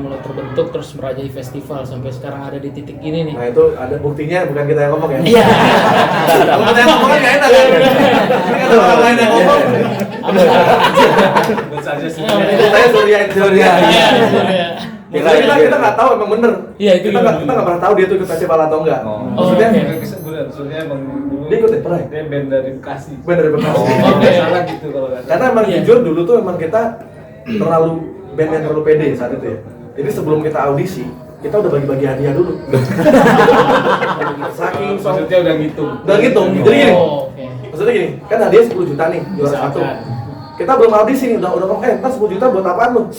mulai terbentuk terus merajai festival sampai sekarang ada di titik ini nih. Nah itu ada buktinya, bukan kita yang ngomong ya. Iya. Kalau kita yang ngomong kan nggak enak kan. Ini kan orang lain yang ngomong. saja sih. Saya Surya. Kita nggak tahu emang bener. Iya itu kita nggak pernah tahu dia tuh ikut festival atau enggak. Maksudnya Surya emang dulu dia ikut ya pernah. Dia band dari Bekasi. Band dari Bekasi. Salah gitu kalau nggak. Karena emang jujur dulu tuh emang kita terlalu band yang terlalu pede saat itu ya. Jadi sebelum kita audisi, kita udah bagi-bagi hadiah dulu. Saking maksudnya udah ngitung. Udah ngitung. Jadi gini. Maksudnya gini, kan hadiah 10 juta nih juara satu. Kita belum audisi nih, udah ngomong, ntar 10 juta buat apaan lu?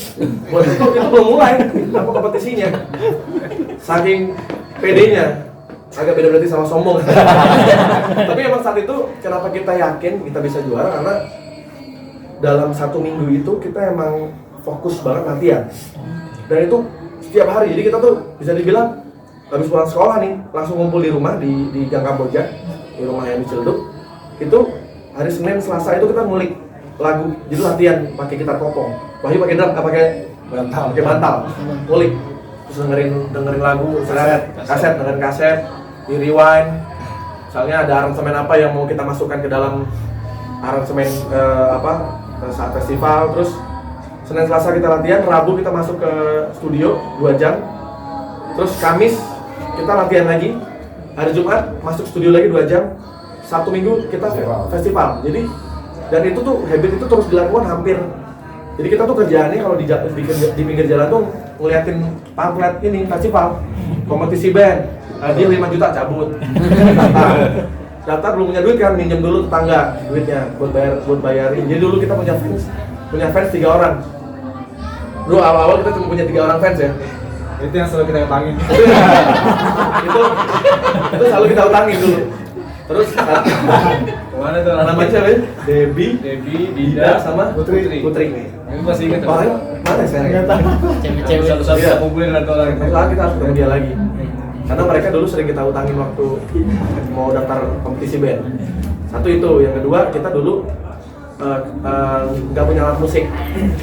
Buat itu kita belum mulai apa kompetisinya. Saking pedenya, agak beda berarti sama sombong. Tapi emang saat itu kenapa kita yakin kita bisa juara karena dalam 1 minggu itu kita emang fokus banget latihan. Dan itu setiap hari, jadi kita tuh bisa dibilang habis pulang sekolah nih langsung ngumpul di rumah di Gang Kamboja, di rumah yang di Ciledug. Itu hari Senin, Selasa itu kita ngulik lagu, jadi latihan pakai gitar kopong. Wahyu pakai drum, pakai bantal, ngulik. Terus dengerin lagu, dengerin kaset, di rewind. Misalnya ada aransemen apa yang mau kita masukkan ke dalam aransemen saat festival. Terus Senin Selasa kita latihan, Rabu kita masuk ke studio 2 jam. Terus Kamis kita latihan lagi. Hari Jumat masuk studio lagi 2 jam. Sabtu Minggu kita festival. Jadi dan itu tuh habit itu terus dilakukan hampir. Jadi kita tuh kerjaannya kalau di pinggir jalan tuh ngeliatin pamflet ini festival, kompetisi band. Dia 5 juta cabut. Daftar belum punya duit kan, minjem dulu tetangga duitnya buat bayarin. Jadi dulu kita punya fans 3 orang. Dulu awal-awal kita cuma punya 3 orang fans ya. Itu yang selalu kita utangin. itu selalu kita utangin dulu. Terus kemana tuh? Namanya siapa ya? Debbie, Dida, sama Putri. Ini masih ingat mana saya? Cewek-cewek satu-satu kita kumpulin satu orang. Soalnya kita harus ketemu dia lagi. Karena mereka dulu sering kita utangin waktu mau daftar kompetisi band. Satu itu, yang kedua kita dulu nggak punya alat musik.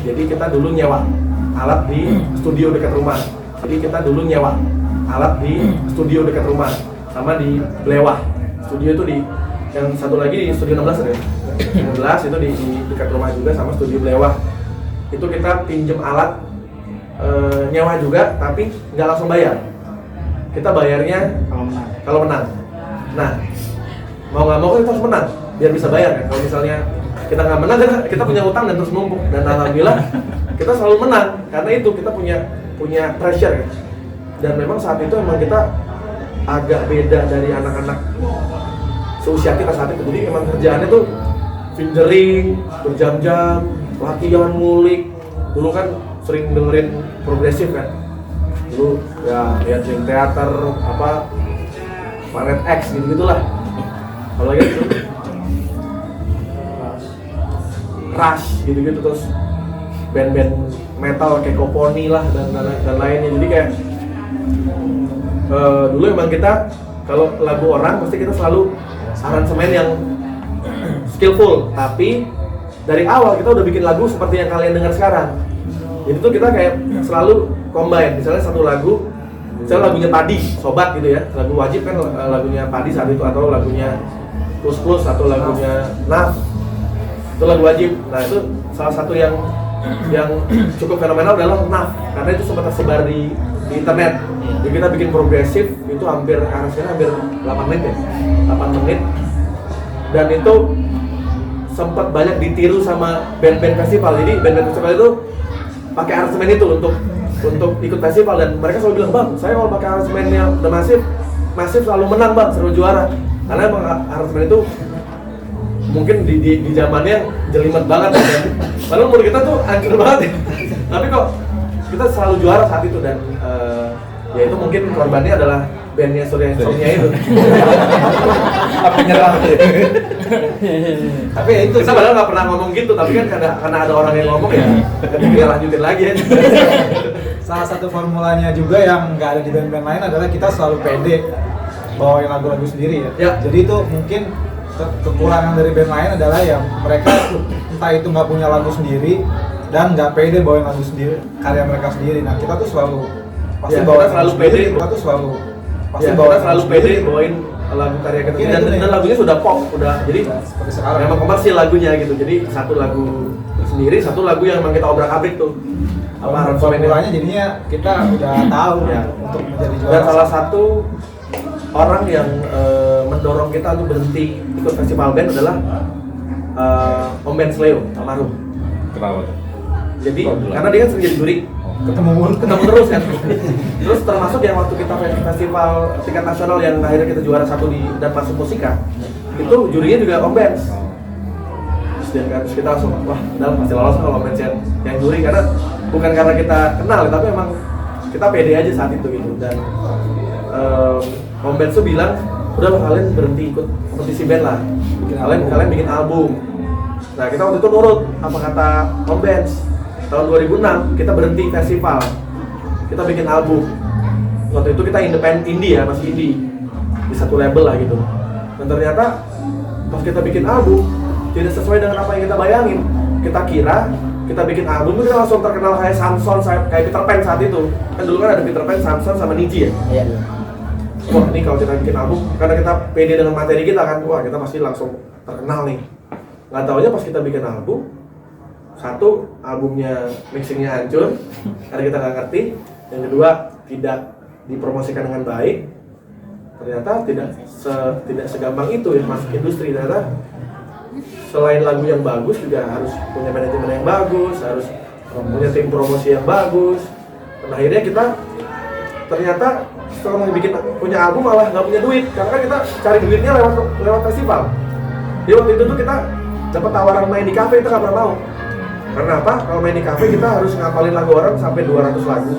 Jadi kita dulu nyewa alat di studio dekat rumah. Sama di Blewah. Studio itu di yang satu lagi di studio 16 ya. 16 itu di dekat rumah juga sama studio Blewah. Itu kita pinjem alat nyewa juga tapi nggak langsung bayar. Kita bayarnya kalau menang. Nah, mau nggak mau kita harus menang biar bisa bayar kan. Kalau misalnya kita nggak menang, kita punya utang dan terus numpuk. Dan alhamdulillah kita selalu menang karena itu kita punya pressure kan. Dan memang saat itu emang kita agak beda dari anak-anak seusia kita saat itu. Jadi emang kerjaannya tuh fingering berjam-jam, latihan ngulik. Dulu kan sering dengerin progresif kan. Dulu ya lihat Dream Theater Planet X gitu-gitulah. Kalau lagi itu Rush gitu-gitu, terus band-band metal kayak Koponi lah dan lainnya. Jadi kayak dulu emang kita kalau lagu orang pasti kita selalu aransemen yang skillful, tapi dari awal kita udah bikin lagu seperti yang kalian dengar sekarang. Jadi tuh kita kayak selalu combine, misalnya satu lagu, misalnya lagunya Padi, Sobat gitu ya, lagu wajib kan lagunya Padi saat itu, atau lagunya Plus Plus, atau lagunya Naf, itu lagu wajib. Nah itu salah satu yang cukup fenomenal adalah Naf, karena itu sempat tersebar di internet. Jadi kita bikin progresif, itu hampir 8 menit ya, 8 menit. Dan itu sempat banyak ditiru sama band-band festival. Jadi band-band festival itu pakai aransemen itu untuk ikut festival, dan mereka selalu bilang, "Bang, saya kalau pakai aransemennya The Massive selalu menang, Bang, selalu juara." Karena emang aransemen itu mungkin di zamannya jelimet banget ya. Padahal menurut kita tuh hancur banget ya. Tapi kok kita selalu juara saat itu, dan ya itu mungkin korbannya adalah bandnya Surya Insomnia itu. Apa nyerah? Tapi ya itu kita padahal nggak pernah ngomong gitu, tapi kan karena ada orang yang ngomong ya kita lanjutin lagi ya. Salah satu formulanya juga yang nggak ada di band-band lain adalah kita selalu pede bawain lagu-lagu sendiri ya. Jadi itu mungkin kekurangan dari band lain adalah ya mereka entah itu nggak punya lagu sendiri dan nggak pede bawain lagu sendiri, karya mereka sendiri. Nah kita tuh selalu pasti Ya, bawa kita selalu pede. kita tuh selalu pasti Ya, bawa kita selalu pede bawain lagu karya kita Iya, dan, itu nih. dan lagunya sudah pop, udah jadi seperti sekarang. memang komersil lagunya gitu. Jadi satu lagu sendiri, satu lagu yang memang kita obrak-abrik tuh. Apa aransemennya. Formulanya jadinya kita udah tahu Ya. untuk menjadi juara. Dan salah satu orang yang mendorong kita untuk berhenti ikut festival band adalah Om Ben Sleo, almarhum. Kenapa? Jadi karena dia kan sering jadi juri, ketemu terus kan. Terus termasuk yang waktu kita festival tingkat nasional yang akhirnya kita juara 1 di dan masuk musika, itu jurinya juga Om Ben. Terus kita langsung wah, udah pasti lolos kalau Om Ben yang juri karena bukan karena kita kenal, tapi emang kita pede aja saat itu gitu. Dan Om Ben tuh bilang, udah lah kalian berhenti ikut kompetisi band lah, kalian bikin album. Nah kita waktu itu nurut apa kata Om Ben. Tahun 2006 kita berhenti festival, kita bikin album. Waktu itu kita indie ya, masih indie di satu label lah gitu. Dan ternyata pas kita bikin album tidak sesuai dengan apa yang kita bayangin. Kita kira kita bikin album itu kita langsung terkenal kayak Samson, kayak Peter Pan saat itu. Kan dulu kan ada Peter Pan, Samson sama Niji ya. Iya. Wah ini kalau kita bikin album, karena kita pede dengan materi kita kan, wah kita pasti langsung terkenal nih. Nggak taunya pas kita bikin album, satu albumnya mixingnya hancur karena kita nggak ngerti. Yang kedua tidak dipromosikan dengan baik. Ternyata tidak segampang itu ya masuk industri. Ternyata selain lagu yang bagus juga harus punya manajemen yang bagus, harus punya tim promosi yang bagus. Dan akhirnya kita ternyata setelah mau bikin punya album malah nggak punya duit karena kan kita cari duitnya lewat festival. Jadi waktu itu tuh kita dapat tawaran main di kafe, kita nggak pernah mau. Karena apa? Kalau main di kafe kita harus ngapalin lagu orang sampai 200 lagu.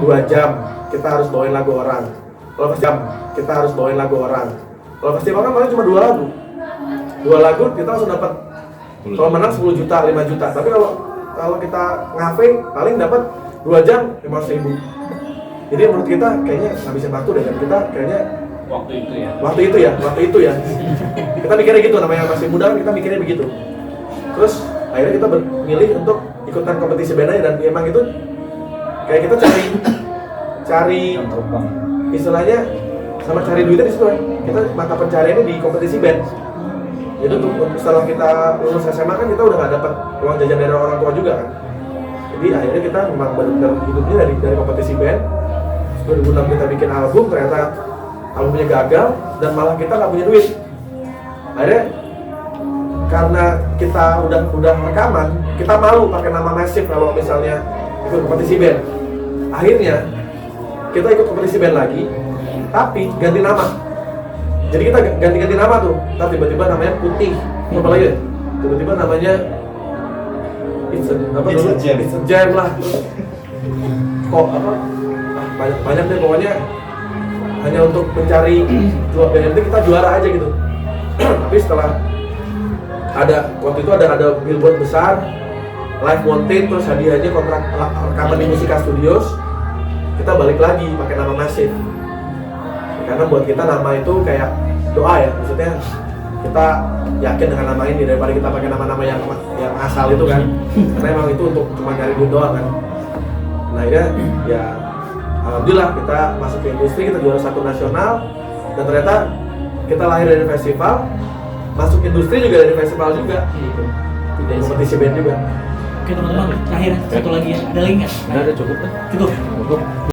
2 jam kita harus bawain lagu orang. Kalau jam kita harus bawain lagu orang. Kalau festival kan paling cuma 2 lagu. 2 lagu kita langsung dapat, kalau menang 10 juta, 5 juta. Tapi kalau kita ngafe paling dapat 2 jam 500.000. Jadi menurut kita kayaknya ngabisin waktu deh, dan kita kayaknya Waktu itu ya. Kita mikirnya gitu, namanya masih muda kan kita mikirnya begitu. Terus akhirnya kita memilih untuk ikutan kompetisi band aja, dan memang itu kayak kita cari istilahnya sama cari duitnya di situ ya. Kita mata pencariannya di kompetisi band. Jadi untuk setelah kita lulus SMA kan kita udah nggak dapat uang jajan dari orang tua juga kan. Jadi akhirnya kita memang benar-benar hidupnya dari kompetisi band. 2006 kita bikin album, ternyata albumnya gagal dan malah kita nggak punya duit. Akhirnya karena kita udah rekaman, kita malu pakai nama Massive kalau misalnya ikut kompetisi band. Akhirnya kita ikut kompetisi band lagi, tapi ganti nama. Jadi kita ganti nama tuh, tapi tiba-tiba namanya Putih, apa lagi? Tiba-tiba namanya It's a Jam lah. Kok apa? Banyak deh pokoknya. Hanya untuk mencari band itu kita juara aja gitu. Tapi setelah waktu itu ada billboard besar, Live Mountain, terus hadiahnya kontrak rekaman di Musika Studios. Kita balik lagi pakai nama Massive. Karena buat kita nama itu kayak doa ya, maksudnya kita yakin dengan nama ini daripada kita pakai nama-nama yang asal itu kan. Karena emang itu untuk cuma nyari duit doang kan. Nah akhirnya ya alhamdulillah kita masuk ke industri, kita juara 1 nasional, dan ternyata kita lahir dari festival, masuk industri juga dari festival juga, gitu. Kompetisi band juga. Oke teman-teman, terakhir satu lagi ya, ada link nggak? Ada cukup kan? Cukup.